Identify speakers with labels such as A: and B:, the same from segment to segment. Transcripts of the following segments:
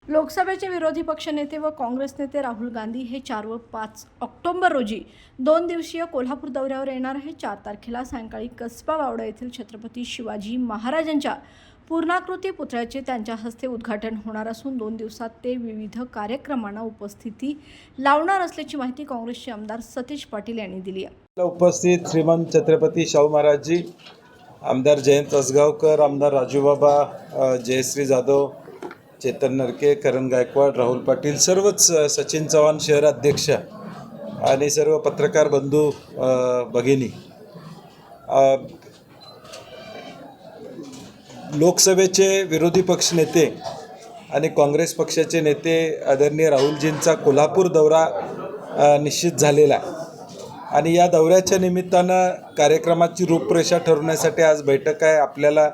A: लोकसभेचे विरोधी पक्षनेते व काँग्रेस नेते राहुल गांधी हे 4 व 5 ऑक्टोबर रोजी 2 दिवसीय कोल्हापूर दौऱ्यावर येणार आहे। 4 तारखेला सायंकाळी कसबा बावडा येथील छत्रपती शिवाजी महाराजांच्या पूर्णाकृती पुतळ्याचे त्यांच्या हस्ते उद्घाटन होणार असून 2 दिवसात ते विविध कार्यक्रमांना उपस्थिती लावणार असल्याची माहिती काँग्रेसचे आमदार सतीश पाटील यांनी दिली आहे।
B: उपस्थित श्रीमंत छत्रपती शाहू महाराजजी, आमदार जयंत असगावकर, आमदार राजूबाबा, जयश्री जाधव, चेतन नरके, करण गायकवाड, राहुल पाटील, सर्वच सचिन चव्हाण शहर अध्यक्ष आणि सर्व पत्रकार बंधू भगिनी, लोकसभेचे विरोधी पक्ष नेते आणि काँग्रेस पक्षाचे नेते आदरणीय राहुलजींचा कोल्हापूर दौरा निश्चित झालेला आहे आणि या दौऱ्याच्या निमित्तानं कार्यक्रमाची रूपरेषा ठरवण्यासाठी आज बैठक आहे। आपल्याला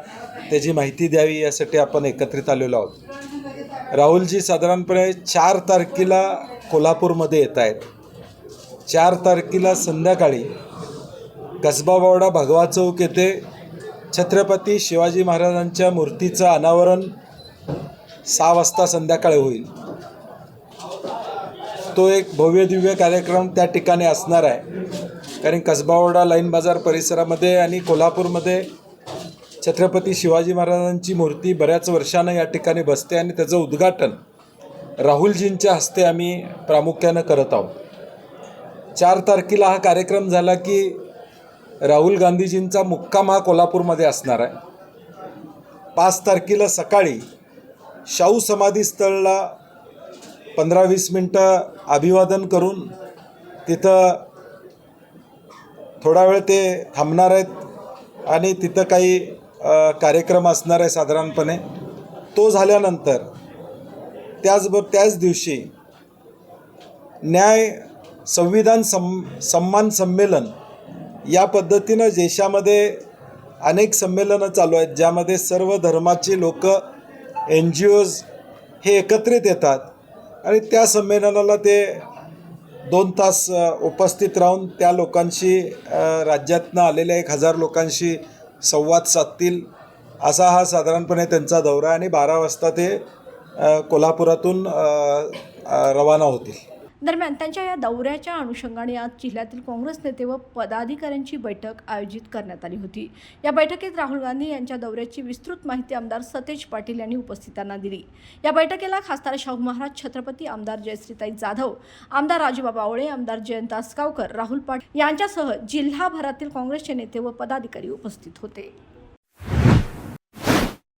B: त्याची माहिती द्यावी यासाठी आपण एकत्रित आलेलो आहोत। राहुलजी साधारणपणे 4 तारखेला कोल्हापूरमध्ये येत आहेत। 4 तारखेला संध्याकाळी कसबा बावडा भगवा चौक येथे छत्रपती शिवाजी महाराजांच्या मूर्तीचं अनावरण 6 वाजता संध्याकाळी होईल। तो एक भव्य दिव्य कार्यक्रम त्या ठिकाणी असणार आहे, कारण कसबा बावडा लाईन बाजार परिसरामध्ये आणि कोल्हापूरमध्ये छत्रपती शिवाजी महाराजांची मूर्ती बऱ्याच वर्षानं या ठिकाणी बसते आणि त्याचं उद्घाटन राहुलजींच्या हस्ते आम्ही प्रामुख्यानं करत आहोत। 4 तारखेला हा कार्यक्रम झाला की राहुल गांधीजींचा मुक्काम हा कोल्हापूरमध्ये असणार आहे। 5 तारखेला सकाळी शाहू समाधीस्थळला 15-20 मिनटं अभिवादन करून तिथं थोडा वेळ ते थांबणार आहेत आणि तिथं काही कार्यक्रम असणार आहे साधारणपणे। तो झाल्यानंतर त्याच दिवशी न्याय संविधान सन्मान संमेलन या पद्धतीनं देशामध्ये अनेक संमेलनं चालू आहेत, ज्यामध्ये सर्व धर्माचे लोक, NGOज हे एकत्रित येतात आणि त्या संमेलनाला ते 2 तास उपस्थित राहून त्या लोकांशी, राज्यातनं आलेल्या 1000 लोकांशी संवाद साधतील, असा हा साधारणपणे त्यांचा दौरा आणि 12 वाजता ते कोल्हापुरातून रवाना होतील।
A: दरम्यान त्यांच्या या दौऱ्याच्या अनुषंगाने आज जिल्ह्यातील काँग्रेस नेते व पदाधिकाऱ्यांची बैठक आयोजित करण्यात आली होती। या बैठकीत राहुल गांधी यांच्या दौऱ्याची विस्तृत माहिती आमदार सतीश पाटील यांनी उपस्थितांना दिली। या बैठकीला खासदार शाहू महाराज छत्रपती, आमदार जयश्रीताई जाधव, आमदार राजूबाबा आवळे, आमदार जयंत असगावकर, राहुल पाटील यांच्यासह जिल्हाभरातील काँग्रेसचे नेते व पदाधिकारी उपस्थित होते।